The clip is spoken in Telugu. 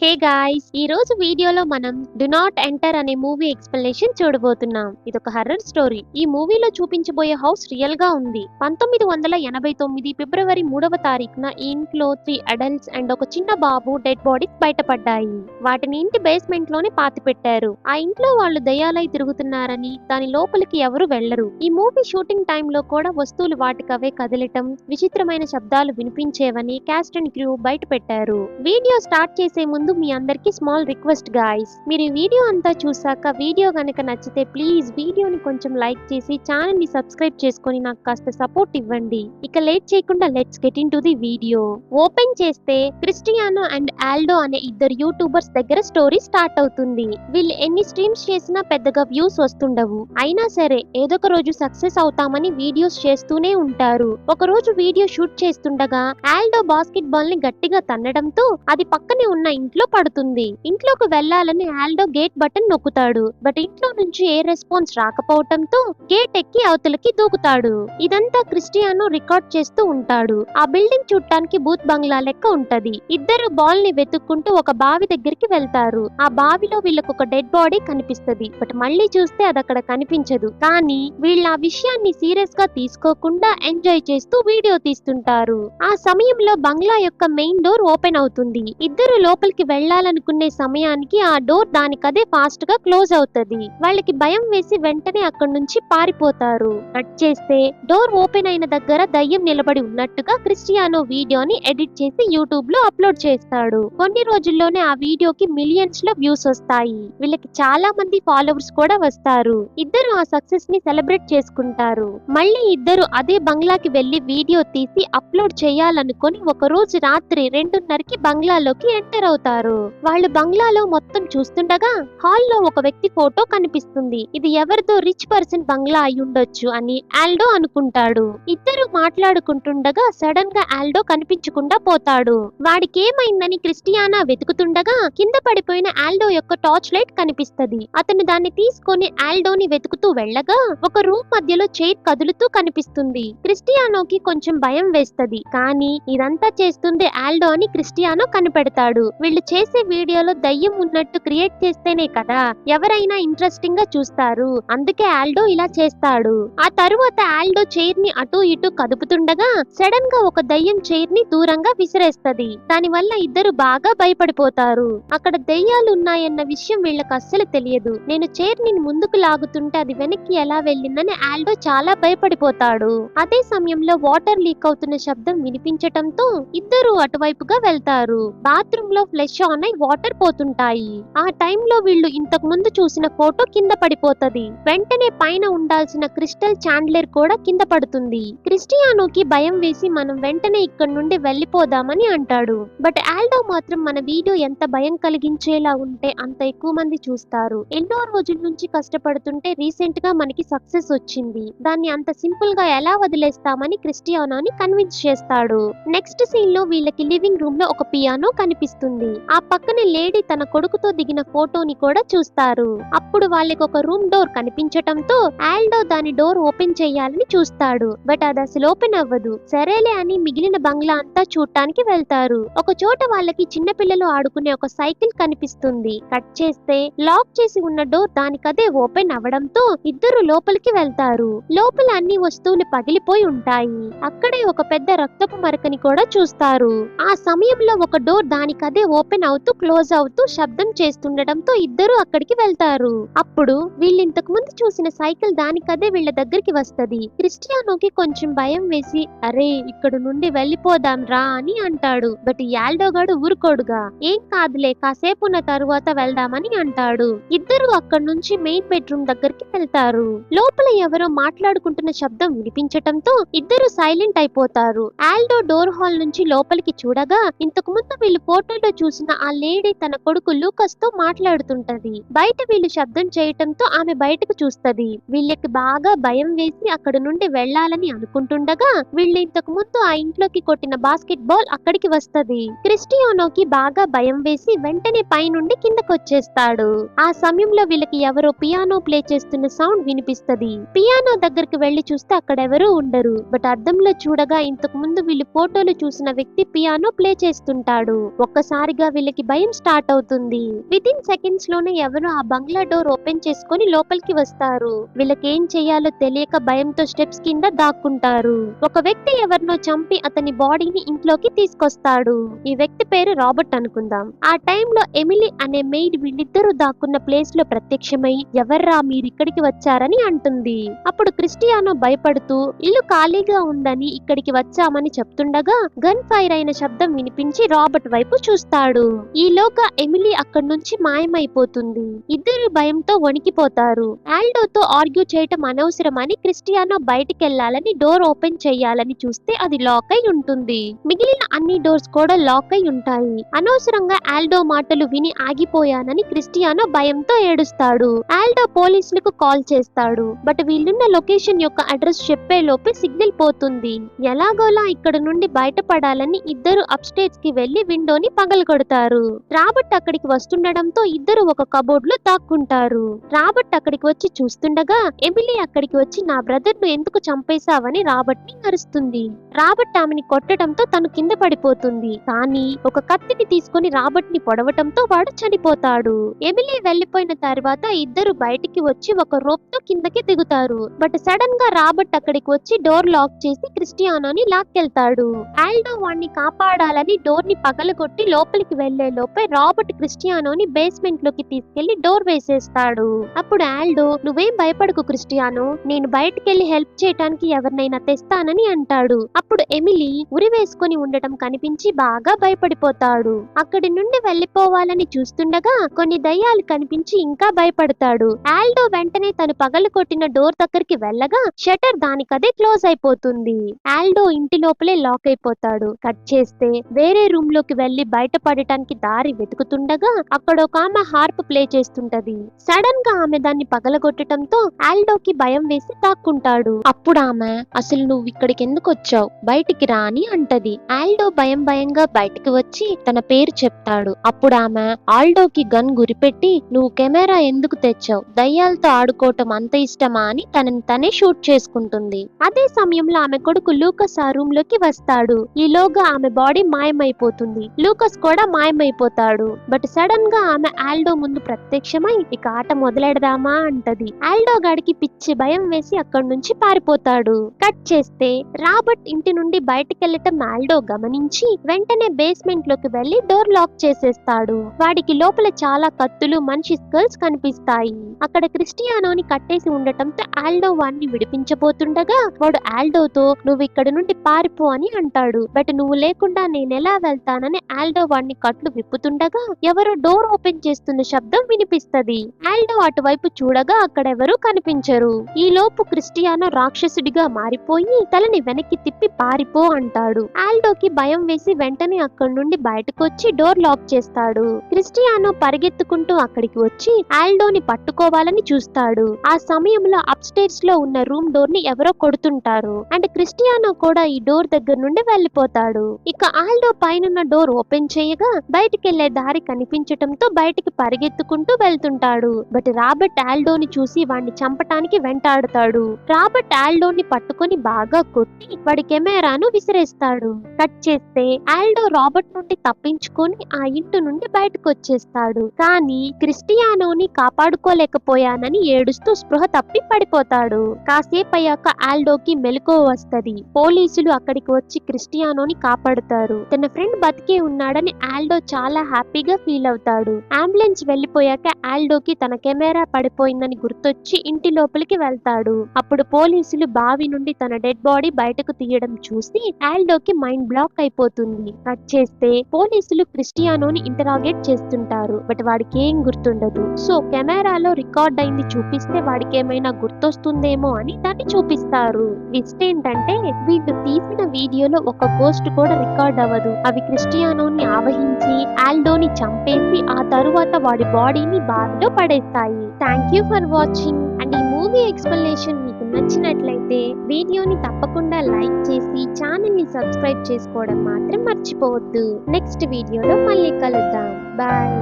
హే గాయ్స్, ఈ రోజు వీడియోలో మనం డు నాట్ ఎంటర్ అనే మూవీ ఎక్స్ప్లెనేషన్ చూడబోతున్నాం. ఇదొక హర్రర్ స్టోరీ. ఈ మూవీలో చూపించబోయే హౌస్ రియల్ గా ఉంది. 1989 ఫిబ్రవరి 3వ తారీఖున ఈ ఇంట్లో 3 అడల్ట్స్ అండ్ ఒక చిన్న బాబు డెడ్ బాడీస్ బయటపడ్డాయి. వాటిని ఇంటి బేస్మెంట్ లోనే పాతి పెట్టారు. ఆ ఇంట్లో వాళ్ళు దయ్యాలై తిరుగుతున్నారని దాని లోపలికి ఎవరు వెళ్లరు. ఈ మూవీ షూటింగ్ టైమ్ లో కూడా వస్తువులు వాటికవే కదలటం, విచిత్రమైన శబ్దాలు వినిపించేవని కాస్ట్ అండ్ క్రూ బయట పెట్టారు. వీడియో స్టార్ట్ చేసే ముందు మీ అందరికి స్మాల్ రిక్వెస్ట్ గాయ్స్, మీరు ఈ వీడియో అంతా చూసాక వీడియో గనక నచ్చితే ప్లీజ్ వీడియోని కొంచెం లైక్ చేసి ఛానల్ ని సబ్స్క్రైబ్ చేసుకొని నాకు కాస్త సపోర్ట్ ఇవ్వండి. ఇక లేట్ చేయకుండా let's get in to the video. Open చేస్తే క్రిస్టియానో అండ్ ఆల్డో అనే ఇద్దరు యూట్యూబర్స్ దగ్గర స్టోరీ స్టార్ట్ అవుతుంది. వీళ్ళు ఎన్ని స్ట్రీమ్స్ చేసినా పెద్దగా వ్యూస్ వస్తుండవు. అయినా సరే ఏదొక రోజు సక్సెస్ అవుతామని వీడియోస్ చేస్తూనే ఉంటారు. ఒక రోజు వీడియో షూట్ చేస్తుండగా ఆల్డో బాస్కెట్ బాల్ ని గట్టిగా తన్నడంతో అది పక్కనే ఉన్న ఇంట్లో పడుతుంది. ఇంట్లోకి వెళ్లాలని ఆల్డో గేట్ బటన్ నొక్కుతాడు. బట్ ఇంట్లో నుంచి ఏ రెస్పాన్స్ రాకపోవటంతో గేట్ ఎక్కి అవతలకి దూకుతాడు. ఇదంతా క్రిస్టియానో రికార్డ్ చేస్తూ ఉంటాడు. ఆ బిల్డింగ్ చూడటానికి బూత్ బంగ్లా లెక్క ఉంటది. ఇద్దరు బాల్ ని వెతుక్కుంటూ ఒక బావి దగ్గరికి వెళ్తారు. ఆ బావిలో వీళ్ళకు ఒక డెడ్ బాడీ కనిపిస్తది. బట్ మళ్ళీ చూస్తే అది అక్కడ కనిపించదు. కానీ వీళ్ళ ఆ విషయాన్ని సీరియస్ గా తీసుకోకుండా ఎంజాయ్ చేస్తూ వీడియో తీస్తుంటారు. ఆ సమయంలో బంగ్లా యొక్క మెయిన్ డోర్ ఓపెన్ అవుతుంది. ఇద్దరు లోపలికి వెళ్లాలనుకునే సమయానికి ఆ డోర్ దానికదే ఫాస్ట్ గా క్లోజ్ అవుతది. వాళ్ళకి భయం వేసి వెంటనే అక్కడి నుంచి పారిపోతారు. కట్ చేస్తే డోర్ ఓపెన్ అయిన దగ్గర దయ్యం నిలబడి ఉన్నట్టుగా క్రిస్టియానో వీడియోని ఎడిట్ చేసి యూట్యూబ్ లో అప్లోడ్ చేస్తాడు. కొన్ని రోజుల్లోనే ఆ వీడియోకి మిలియన్స్ లో వ్యూస్ వస్తాయి. వీళ్ళకి చాలా మంది ఫాలోవర్స్ కూడా వస్తారు. ఇద్దరు ఆ సక్సెస్ ని సెలబ్రేట్ చేసుకుంటారు. మళ్ళీ ఇద్దరు అదే బంగ్లాకి వెళ్లి వీడియో తీసి అప్లోడ్ చేయాలనుకొని ఒక రోజు రాత్రి 2:30కి బంగ్లాలోకి ఎంటర్ అవుతారు. వాళ్ళు బంగ్లాలో మొత్తం చూస్తుండగా హాల్లో ఒక వ్యక్తి ఫోటో కనిపిస్తుంది. ఇది ఎవరిదో రిచ్ పర్సన్ బంగ్లా అయ్యుండొచ్చు అని ఆల్డో అనుకుంటాడు. ఇద్దరు మాట్లాడుకుంటుండగా సడన్ గా ఆల్డో కనిపించకుండా పోతాడు. వాడికి ఏమైందని క్రిస్టియానా వెతుకుతుండగా కింద పడిపోయిన ఆల్డో యొక్క టార్చ్ లైట్ కనిపిస్తది. అతను దాన్ని తీసుకొని ఆల్డోని వెతుకుతూ వెళ్ళగా ఒక రూమ్ మధ్యలో చైర్ కదులుతూ కనిపిస్తుంది. క్రిస్టియానోకి కొంచెం భయం వేస్తది. కానీ ఇదంతా చేస్తుంది ఆల్డో అని క్రిస్టియానో కనిపెడతాడు. వీళ్ళు చేసే వీడియోలో దయ్యం ఉన్నట్టు క్రియేట్ చేస్తేనే కదా ఎవరైనా ఇంట్రెస్టింగ్ గా చూస్తారు. అందుకే ఆల్డో ఇలా చేస్తాడు. ఆ తరువాత ఆల్డో చైర్ ని అటు ఇటు కదుపుతుండగా సడన్ గా ఒక దయ్యం చైర్ ని దూరంగా విసిరేస్తది. దాని వల్ల ఇద్దరు బాగా భయపడిపోతారు. అక్కడ దయ్యాలు ఉన్నాయన్న విషయం వీళ్ళకి అస్సలు తెలియదు. నేను చైర్ ని ముందుకు లాగుతుంటే అది వెనక్కి ఎలా వెళ్ళిందని ఆల్డో చాలా భయపడిపోతాడు. అదే సమయంలో వాటర్ లీక్ అవుతున్న శబ్దం వినిపించటంతో ఇద్దరు అటువైపుగా వెళ్తారు. బాత్రూమ్ లో ఫ్లష్ ఆన్ అయి వాటర్ పోతుంటాయి. ఆ టైంలో వీళ్ళు ఇంతకు ముందు చూసిన ఫోటో కింద పడిపోతది. వెంటనే పైన ఉండాల్సిన క్రిస్టల్ చాండ్లర్ కూడా కింద పడుతుంది. క్రిస్టియానోకి భయం వేసి మనం వెంటనే ఇక్కడ నుండి వెళ్లిపోదామని అంటాడు. బట్ ఆల్డో మాత్రం మన వీడియో ఎంత భయం కలిగించేలా ఉంటే అంత ఎక్కువ మంది చూస్తారు. ఎన్నో రోజుల నుంచి కష్టపడుతుంటే రీసెంట్ గా మనకి సక్సెస్ వచ్చింది. దాన్ని అంత సింపుల్ గా ఎలా వదిలేస్తామని క్రిస్టియానోని కన్విన్స్ చేస్తాడు. నెక్స్ట్ సీన్ లో వీళ్ళకి లివింగ్ రూమ్ లో ఒక పియానో కనిపిస్తుంది. ఆ పక్కనే లేడీ తన కొడుకుతో దిగిన ఫోటోని కూడా చూస్తారు. అప్పుడు వాళ్ళకి ఒక రూమ్ డోర్ కనిపించటంతో ఆల్డో దాని డోర్ ఓపెన్ చేయాలని చూస్తాడు. బట్ అది అసలు ఓపెన్ అవ్వదు. సరేలే అని మిగిలిన బంగ్లా అంతా చూడటానికి వెళ్తారు. ఒక చోట వాళ్ళకి చిన్న పిల్లలు ఆడుకునే ఒక సైకిల్ కనిపిస్తుంది. కట్ చేస్తే లాక్ చేసి ఉన్న డోర్ దానికదే ఓపెన్ అవ్వడంతో ఇద్దరు లోపలికి వెళ్తారు. లోపల అన్ని వస్తువులు పగిలిపోయి ఉంటాయి. అక్కడే ఒక పెద్ద రక్తపు మరకని కూడా చూస్తారు. ఆ సమయంలో ఒక డోర్ దానికదే ఓపెన్ అవుతూ క్లోజ్ అవుతూ శబ్దం చేస్తుండటంతో ఇద్దరు అక్కడికి వెళ్తారు. అప్పుడు వీళ్ళు ఇంతకు ముందు చూసిన సైకిల్ దానికదే వీళ్ళ దగ్గరికి వస్తది. క్రిస్టియానోకి కొంచెం భయం వేసి అరే ఇక్కడ నుండి వెళ్ళిపోదాం రా అని అంటాడు. బట్ ఆల్డో గాడు ఊరుకోడుగా ఏం కాదులే కాసేపు ఉన్న తరువాత వెళ్దామని అంటాడు. ఇద్దరు అక్కడి నుంచి మెయిన్ బెడ్రూమ్ దగ్గరికి వెళ్తారు. లోపల ఎవరో మాట్లాడుకుంటున్న శబ్దం వినిపించటంతో ఇద్దరు సైలెంట్ అయిపోతారు. ఆల్డో డోర్ హాల్ నుంచి లోపలికి చూడగా ఇంతకు ముందు వీళ్ళు ఫోటోలో చూసిన ఆ లేడీ తన కొడుకు లూకస్ తో మాట్లాడుతుంటది. బయట వీళ్ళు శబ్దం చేయటంతో ఆమె బయటకు చూస్తది. వీళ్ళకి బాగా భయం వేసి అక్కడ నుండి వెళ్లాలని అనుకుంటుండగా వీళ్ళు ఇంతకు ముందు ఆ ఇంట్లోకి కొట్టిన బాస్కెట్ బాల్ అక్కడికి వస్తది. క్రిస్టియానోకి బాగా భయం వేసి వెంటనే పైనుండి కిందకు వచ్చేస్తాడు. ఆ సమయంలో వీళ్ళకి ఎవరో పియానో ప్లే చేస్తున్న సౌండ్ వినిపిస్తది. పియానో దగ్గరికి వెళ్లి చూస్తే అక్కడెవరూ ఉండరు. బట్ అద్దంలో చూడగా ఇంతకు ముందు వీళ్ళు ఫోటోలు చూసిన వ్యక్తి పియానో ప్లే చేస్తుంటాడు. ఒక్కసారిగా వీళ్ళకి భయం స్టార్ట్ అవుతుంది. వితిన్ సెకండ్స్ లోనే ఎవరో ఆ బంగ్లా డోర్ ఓపెన్ చేసుకొని లోపలికి వస్తారు. వీళ్ళకి ఏం చేయాలో తెలియక భయంతో స్టెప్స్ కింద దాక్కుంటారు. ఒక వ్యక్తి ఎవరినో చంపి అతని బాడీని ఇంట్లోకి తీసుకొస్తాడు. ఈ వ్యక్తి పేరు రాబర్ట్ అనుకుందాం. ఆ టైంలో ఎమిలీ అనే మెయిడ్ వీళ్ళిద్దరూ దాక్కున్న ప్లేస్ లో ప్రత్యక్షమై ఎవర్రా మీరు ఇక్కడికి వచ్చారని అంటుంది. అప్పుడు క్రిస్టియానో భయపడుతూ ఇల్లు ఖాళీగా ఉందని ఇక్కడికి వచ్చామని చెప్తుండగా గన్ ఫైర్ అయిన శబ్దం వినిపించి రాబర్ట్ వైపు చూస్తాడు. ఈలోగా ఎమిలీ అక్కడి నుంచి మాయమైపోతుంది. ఇద్దరు భయంతో వణికిపోతారు. ఆల్డోతో ఆర్గ్యూ చేయటం అనవసరమని క్రిస్టియానో బయటికెళ్లాలని డోర్ ఓపెన్ చేయాలని చూస్తే అది లాక్ అయి ఉంటుంది. మిగిలిన అన్ని డోర్స్ కూడా లాక్ అయి ఉంటాయి. అనవసరంగా ఆల్డో మాటలు విని ఆగిపోయానని క్రిస్టియానో భయంతో ఏడుస్తాడు. ఆల్డో పోలీసులకు కాల్ చేస్తాడు. బట్ వీళ్ళున్న లొకేషన్ యొక్క అడ్రస్ చెప్పే లోపే సిగ్నల్ పోతుంది. ఎలాగోలా ఇక్కడ నుండి బయటపడాలని ఇద్దరు అప్స్టేట్స్ కి వెళ్లి విండోని పగలగొడతారు. రాబర్ట్ అక్కడికి వస్తుండడంతో ఇద్దరు ఒక కబోర్డ్ లో దాక్కుంటారు. రాబర్ట్ అక్కడికి వచ్చి చూస్తుండగా ఎమిలీ అక్కడికి వచ్చి నా బ్రదర్ ను ఎందుకు చంపేశావని రాబర్ట్ ని అరుస్తుంది. రాబర్ట్ ఆమెని కొట్టడంతో తను కింద పడిపోతుంది. కానీ ఒక కత్తిని తీసుకొని రాబర్ట్ ని పొడవటంతో వాడు చనిపోతాడు. ఎమిలీ వెళ్లిపోయిన తర్వాత ఇద్దరు బయటికి వచ్చి ఒక రోప్ తో కిందకి దిగుతారు. బట్ సడన్ గా రాబర్ట్ అక్కడికి వచ్చి డోర్ లాక్ చేసి క్రిస్టియానోని లాక్కెళ్తాడు. ఆల్డో వాణ్ణి కాపాడాలని డోర్ ని పగలగొట్టి లోపలికి వెళ్లే లోపే రాబర్ట్ క్రిస్టియానోని బేస్మెంట్ లోకి తీసుకెళ్లి డోర్ వేసేస్తాడు. అప్పుడు ఆల్డో నువ్వేం భయపడకు క్రిస్టియానో, నేను బయటికెళ్లి హెల్ప్ చేయటానికి ఎవరినైనా తెస్తానని అంటాడు. అప్పుడు ఎమిలీ ఉరి వేసుకొని ఉండటం కనిపించి బాగా భయపడిపోతాడు. అక్కడి నుండి వెళ్లిపోవాలని చూస్తుండగా కొన్ని దయ్యాలు కనిపించి ఇంకా భయపడతాడు. ఆల్డో వెంటనే తను పగలగొట్టిన డోర్ దగ్గరికి వెళ్ళగా షటర్ దానికదే క్లోజ్ అయిపోతుంది. ఆల్డో ఇంటి లోపలే లాక్ అయిపోతాడు. కట్ చేస్తే వేరే రూమ్ లోకి వెళ్లి బయటపడటానికి దారి వెతుకుతుండగా అక్కడ ఒక ఆమె హార్ప్ ప్లే చేస్తుంటది. సడన్ గా ఆమె దాన్ని పగలగొట్టడంతో ఆల్డోకి భయం వేసి తాక్కుంటాడు. అప్పుడు ఆమె అసలు నువ్వు ఇక్కడికి ఎందుకు వచ్చావు, బయటికి రా అని అంటది. ఆల్డో భయంగా బయటికి వచ్చి తన పేరు చెప్తాడు. అప్పుడు ఆమె ఆల్డోకి గన్ గురిపెట్టి నువ్వు కెమెరా ఎందుకు తెచ్చావు, దయ్యాలతో ఆడుకోవటం అంత ఇష్టమా అని తనని తనే షూట్ చేసుకుంటుంది. అదే సమయంలో ఆమె కొడుకు లూకస్ ఆ రూమ్ లోకి వస్తాడు. ఈలోగా ఆమె బాడీ మాయమైపోతుంది. లూకస్ కూడా మాయమైపోతాడు. బట్ సడన్ గా ఆమె ఆల్డో ముందు ప్రత్యక్షమై ఇక ఆట మొదలెడదామా అంటది. ఆల్డో గాడికి పిచ్చి భయం వేసి అక్కడి నుంచి పారిపోతాడు. కట్ చేస్తే రాబర్ట్ ఇంటి నుండి బయటికెళ్లటం ఆల్డో గమనించి వెంటనే బేస్మెంట్ లోకి వెళ్లి డోర్ లాక్ చేసేస్తాడు. వాడికి లోపల చాలా కత్తులు, మనిషి స్కల్స్ కనిపిస్తాయి. అక్కడ క్రిస్టియానోని కట్టేసి ఉండటంతో ఆల్డో వాడిని విడిపించబోతుండగా వాడు ఆల్డోతో నువ్వు ఇక్కడ నుండి పారిపో అని అంటాడు. బట్ నువ్వు లేకుండా నేనెలా వెళ్తానని ఆల్డో వాడిని కట్లు విప్పుతుండగా ఎవరో డోర్ ఓపెన్ చేస్తున్న శబ్దం వినిపిస్తది. ఆల్డో అటువైపు చూడగా అక్కడెవరూ కనిపించరు. ఈ లోపు క్రిస్టియానో రాక్షసుడిగా మారిపోయి తలని వెనక్కి తిప్పి పారిపో అంటాడు. ఆల్డోకి భయం వేసి వెంటనే అక్కడి నుండి బయటకు వచ్చి డోర్ లాక్ చేస్తాడు. క్రిస్టియానో పరిగెత్తుకుంటూ అక్కడికి వచ్చి ఆల్డోని పట్టుకోవాలని చూస్తాడు. ఆ సమయంలో అప్స్టేర్స్ లో ఉన్న రూమ్ డోర్ ని ఎవరో కొడుతుంటారు. అండ్ క్రిస్టియానో కూడా ఈ డోర్ దగ్గర నుండి వెళ్లిపోతాడు. ఇక ఆల్డో పైనున్న డోర్ ఓపెన్ చేయగా బయటికెళ్లే దారి కనిపించటంతో బయటికి పరిగెత్తుకుంటూ వెళ్తుంటాడు. బట్ రాబర్ట్ ఆల్డోని చూసి వాడిని చంపటానికి వెంటాడుతాడు. రాబర్ట్ ఆల్డోని పట్టుకొని బాగా కొట్టి వాడి కెమెరాను విసిరేస్తాడు. కట్ చేస్తే ఆల్డో రాబర్ట్ నుండి తప్పించుకొని ఆ ఇంటి నుండి బయటకు వచ్చేస్తాడు. కానీ క్రిస్టియానోని కాపాడుకోలేకపోయానని ఏడుస్తూ స్పృహ తప్పి పడిపోతాడు. కాసేపు అయ్యాక ఆల్డోకి మెలకువ వస్తది. పోలీసులు అక్కడికి వచ్చి క్రిస్టియానోని కాపాడుతారు. తన ఫ్రెండ్ బతికే ఉన్నాడని ఆల్డో చాలా హ్యాపీగా ఫీల్ అవుతాడు. అంబులెన్స్ వెళ్లిపోయాక ఆల్డోకి తన కెమెరా పడిపోయిందని గుర్తొచ్చి ఇంటి లోపలికి వెళ్తాడు. అప్పుడు పోలీసులు బావి నుండి తన డెడ్ బాడీ బయటకు తీయడం చూసి ఆల్డోకి మైండ్ బ్లాక్ అయిపోతుంది. కట్ చేస్తే పోలీసులు క్రిస్టియానోని ఇంటరాగేట్ చేస్తుంటారు. బట్ వాడికి ఏం గుర్తుండదు. సో కెమెరాలో రికార్డ్ అయింది చూపిస్తే వాడికి ఏమైనా గుర్తొస్తుందేమో అని దాన్ని చూపిస్తారు. ట్విస్ట్ ఏంటంటే వీళ్ళు తీసిన వీడియోలో ఒక గోస్ట్ కూడా రికార్డ్ అవ్వదు. అవి క్రిస్టియానోని ఆవహించి ఆల్డోని చంపేసి ఆ తరువాత వాడి బాడీని బావిలో పడేస్తాయి. Thank you for watching. And ఈ మూవీ ఎక్స్ప్లనేషన్ మీకు నచ్చినట్లయితే వీడియోని తప్పకుండా లైక్ చేసి ఛానల్ ని సబ్స్క్రైబ్ చేసుకోవడం మాత్రం మర్చిపోవద్దు. నెక్స్ట్ వీడియోలో మళ్ళీ కలుద్దాం. బాయ్.